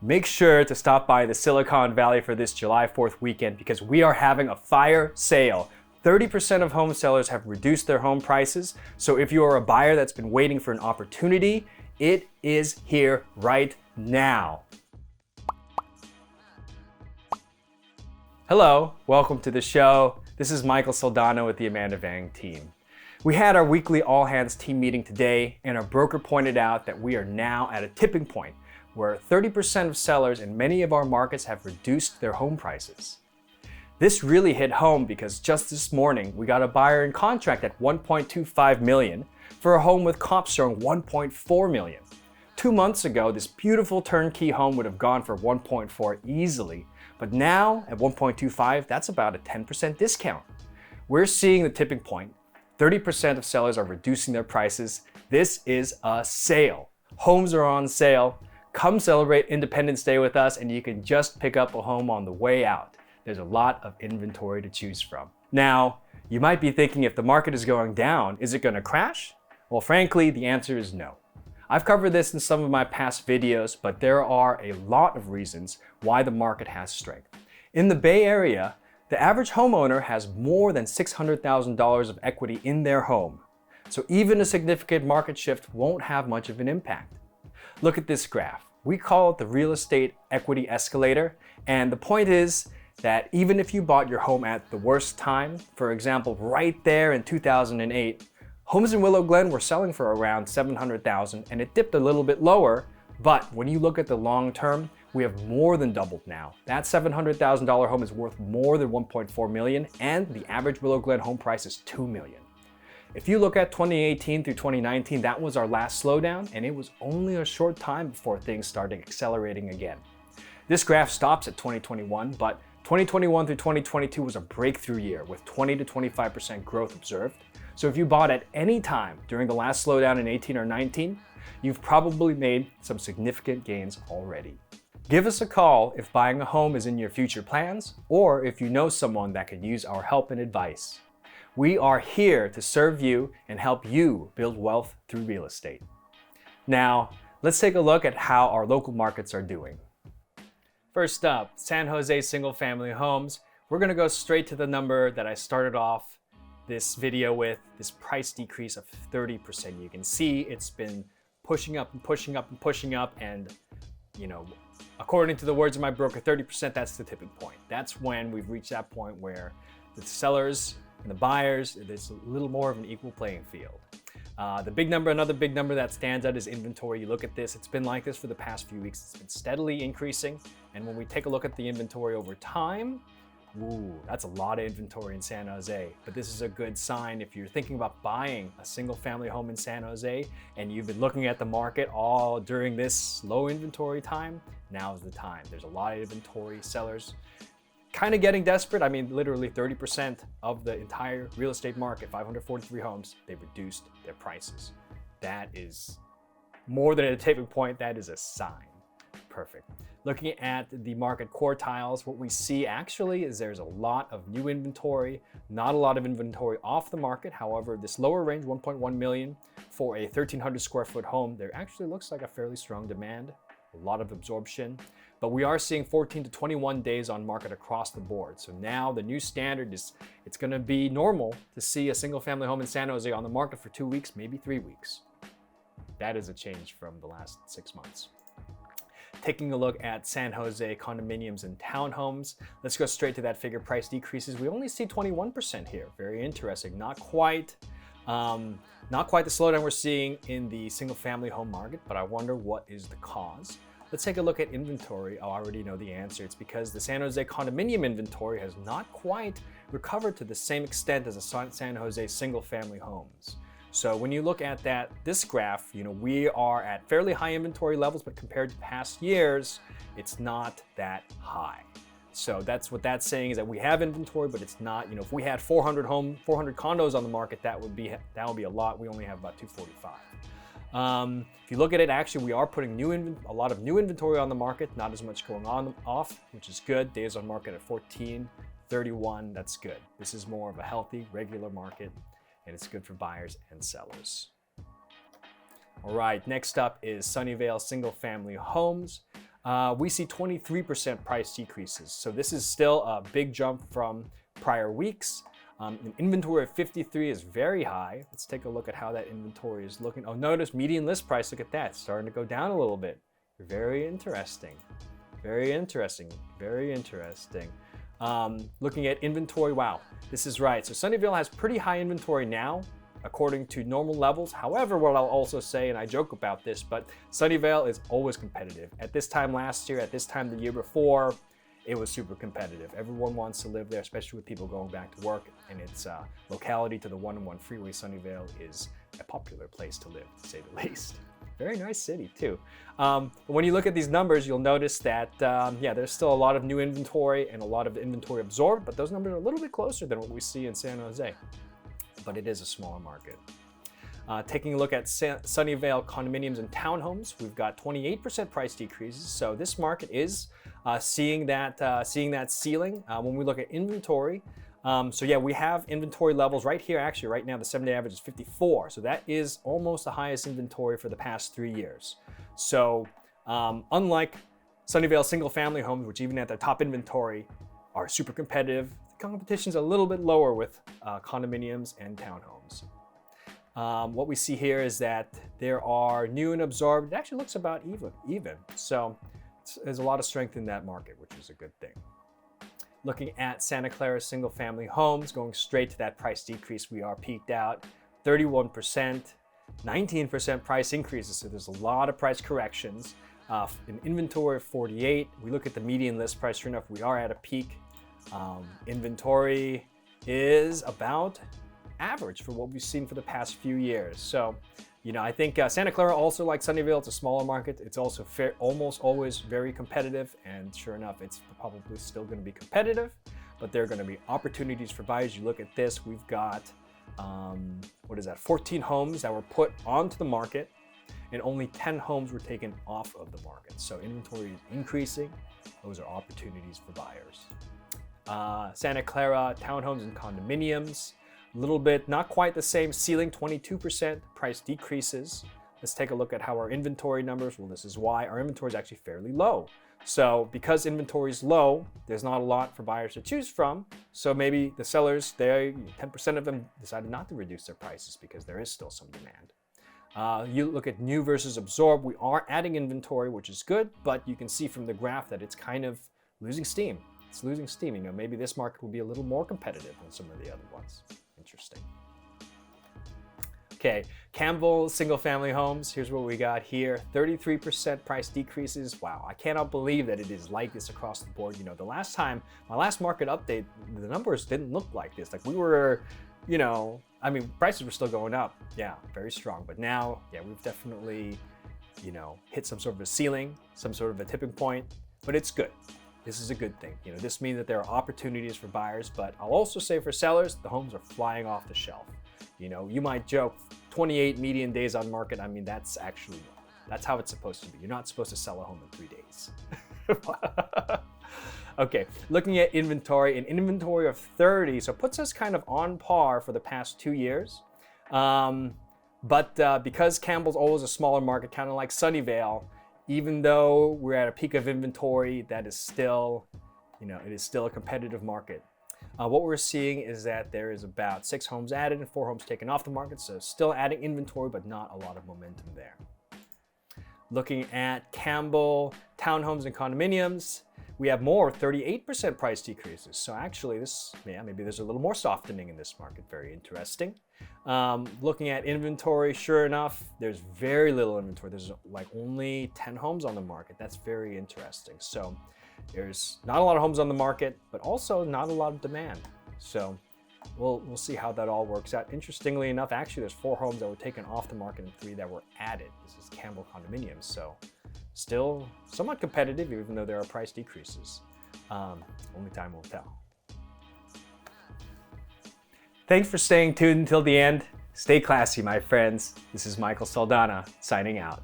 make sure to stop by the Silicon Valley for this July 4th weekend because we are having a fire sale. 30% of home sellers have reduced their home prices. So if you are a buyer that's been waiting for an opportunity, it is here right now. Hello, welcome to the show. This is Michael Soldano with the Amanda Vang team. We had our weekly all hands team meeting today, and our broker pointed out that we are now at a tipping point where 30% of sellers in many of our markets have reduced their home prices. This really hit home because just this morning we got a buyer in contract at $1.25 million for a home with comps showing $1.4 million. 2 months ago, this beautiful turnkey home would have gone for $1.4 easily, but now at $1.25, that's about a 10% discount. We're seeing the tipping point. 30% of sellers are reducing their prices. This is a sale. Homes are on sale. Come celebrate Independence Day with us and you can just pick up a home on the way out. There's a lot of inventory to choose from. Now, you might be thinking if the market is going down, is it going to crash? Well, frankly, the answer is no. I've covered this in some of my past videos, but there are a lot of reasons why the market has strength. In the Bay Area, the average homeowner has more than $600,000 of equity in their home. So even a significant market shift won't have much of an impact. Look at this graph. We call it the Real Estate Equity Escalator, and the point is that even if you bought your home at the worst time, for example, right there in 2008, homes in Willow Glen were selling for around $700,000 and it dipped a little bit lower, but when you look at the long term, we have more than doubled now. That $700,000 home is worth more than $1.4 million and the average Willow Glen home price is $2 million. If you look at 2018 through 2019, that was our last slowdown and it was only a short time before things started accelerating again. This graph stops at 2021, but 2021 through 2022 was a breakthrough year with 20 to 25% growth observed. So if you bought at any time during the last slowdown in 18 or 19, you've probably made some significant gains already. Give us a call if buying a home is in your future plans or if you know someone that could use our help and advice. We are here to serve you and help you build wealth through real estate. Now, let's take a look at how our local markets are doing. First up, San Jose single family homes. We're gonna go straight to the number that I started off this video with, this price decrease of 30%. You can see it's been pushing up and pushing up and pushing up and, according to the words of my broker, 30%, that's the tipping point. That's when we've reached that point where the sellers and the buyers, there's a little more of an equal playing field. Another big number that stands out is inventory. You look at this, it's been like this for the past few weeks. It's been steadily increasing. And when we take a look at the inventory over time, that's a lot of inventory in San Jose. But this is a good sign if you're thinking about buying a single family home in San Jose and you've been looking at the market all during this low inventory time, now's the time. There's a lot of inventory. Sellers kind of getting desperate. I mean, literally 30% of the entire real estate market, 543 homes, they've reduced their prices. That is more than a tipping point, that is a sign. Perfect. Looking at the market quartiles, what we see actually is there's a lot of new inventory, not a lot of inventory off the market. However, this lower range, 1.1 million for a 1,300 square foot home, there actually looks like a fairly strong demand, a lot of absorption. But we are seeing 14 to 21 days on market across the board. So now the new standard is it's gonna be normal to see a single family home in San Jose on the market for 2 weeks, maybe 3 weeks. That is a change from the last 6 months. Taking a look at San Jose condominiums and townhomes, let's go straight to that figure. Price decreases. We only see 21% here. Very interesting. Not quite the slowdown we're seeing in the single family home market, but I wonder what is the cause. Let's take a look at inventory. I already know the answer. It's because the San Jose condominium inventory has not quite recovered to the same extent as the San Jose single family homes. So when you look at this graph, we are at fairly high inventory levels, but compared to past years, it's not that high. So that's what that's saying is that we have inventory, but it's not, if we had 400 condos on the market, that would be a lot. We only have about 245. If you look at it, actually, we are putting a lot of new inventory on the market, not as much going off, which is good. Days on market at 14, 31, that's good. This is more of a healthy, regular market, and it's good for buyers and sellers. All right, next up is Sunnyvale single family homes. we see 23% price decreases. So this is still a big jump from prior weeks. An inventory of 53 is very high. Let's take a look at how that inventory is looking. Oh, notice median list price, look at that, starting to go down a little bit. Very interesting, very interesting, very interesting. Looking at inventory, wow, this is right. So Sunnyvale has pretty high inventory now, according to normal levels. However, what I'll also say, and I joke about this, but Sunnyvale is always competitive. At this time last year, at this time the year before, it was super competitive. Everyone wants to live there, especially with people going back to work, and its locality to the 101 freeway. Sunnyvale is a popular place to live, to say the least. Very nice city too. But when you look at these numbers, you'll notice that, yeah, there's still a lot of new inventory and a lot of inventory absorbed, but those numbers are a little bit closer than what we see in San Jose. But it is a smaller market. Taking a look at Sunnyvale condominiums and townhomes, we've got 28% price decreases. So this market is seeing that ceiling when we look at inventory. So yeah, we have inventory levels right here. Actually, right now the 7-day average is 54. So that is almost the highest inventory for the past 3 years. So unlike Sunnyvale single-family homes, which even at the top inventory are super competitive, the competition's a little bit lower with condominiums and townhomes. What we see here is that there are new and absorbed. It actually looks about even. So there's a lot of strength in that market, which is a good thing. Looking at Santa Clara single family homes, going straight to that price decrease, we are peaked out 31%, 19% price increases. So there's a lot of price corrections. An inventory of 48. We look at the median list price, sure enough, we are at a peak. Inventory is about average for what we've seen for the past few years. So, you know, I think Santa Clara, also like Sunnyvale, it's a smaller market. It's also almost always very competitive, and sure enough, it's probably still going to be competitive, but there are going to be opportunities for buyers. You look at this, we've got, 14 homes that were put onto the market, and only 10 homes were taken off of the market. So inventory is increasing. Those are opportunities for buyers. Santa Clara townhomes and condominiums, a little bit, not quite the same ceiling, 22% price decreases. Let's take a look at how our inventory numbers, well, this is why our inventory is actually fairly low. So because inventory is low, there's not a lot for buyers to choose from. So maybe the sellers, 10% of them decided not to reduce their prices because there is still some demand. You look at new versus absorb, we are adding inventory, which is good, but you can see from the graph that it's kind of losing steam. It's losing steam. You know, maybe this market will be a little more competitive than some of the other ones. Interesting. Okay, Campbell single family homes, here's what we got here. 33% price decreases. Wow, I cannot believe that it is like this across the board. You know, my last market update, the numbers didn't look like this. Like we were, you know, I mean, prices were still going up. Yeah, very strong. But now, yeah, we've definitely, you know, hit some sort of a ceiling, some sort of a tipping point, but it's good. This is a good thing. You know, this means that there are opportunities for buyers, but I'll also say for sellers, the homes are flying off the shelf. You know, you might joke 28 median days on market. I mean, that's how it's supposed to be. You're not supposed to sell a home in 3 days. Okay, looking at inventory, an inventory of 30, so it puts us kind of on par for the past 2 years. But because Campbell's always a smaller market, kind of like Sunnyvale, even though we're at a peak of inventory, that is still, you know, it is still a competitive market. What we're seeing is that there is about 6 homes added and 4 homes taken off the market, so still adding inventory, but not a lot of momentum there. Looking at Campbell townhomes and condominiums, we have more 38% price decreases. So actually maybe there's a little more softening in this market. Very interesting. Looking at inventory, sure enough, there's very little inventory. There's like only 10 homes on the market. That's very interesting. So there's not a lot of homes on the market, but also not a lot of demand. So we'll see how that all works out. Interestingly enough, actually there's 4 homes that were taken off the market and 3 that were added. This is Campbell condominiums. So still somewhat competitive, even though there are price decreases. Only time will tell. Thanks for staying tuned until the end. Stay classy, my friends. This is Michael Saldana signing out.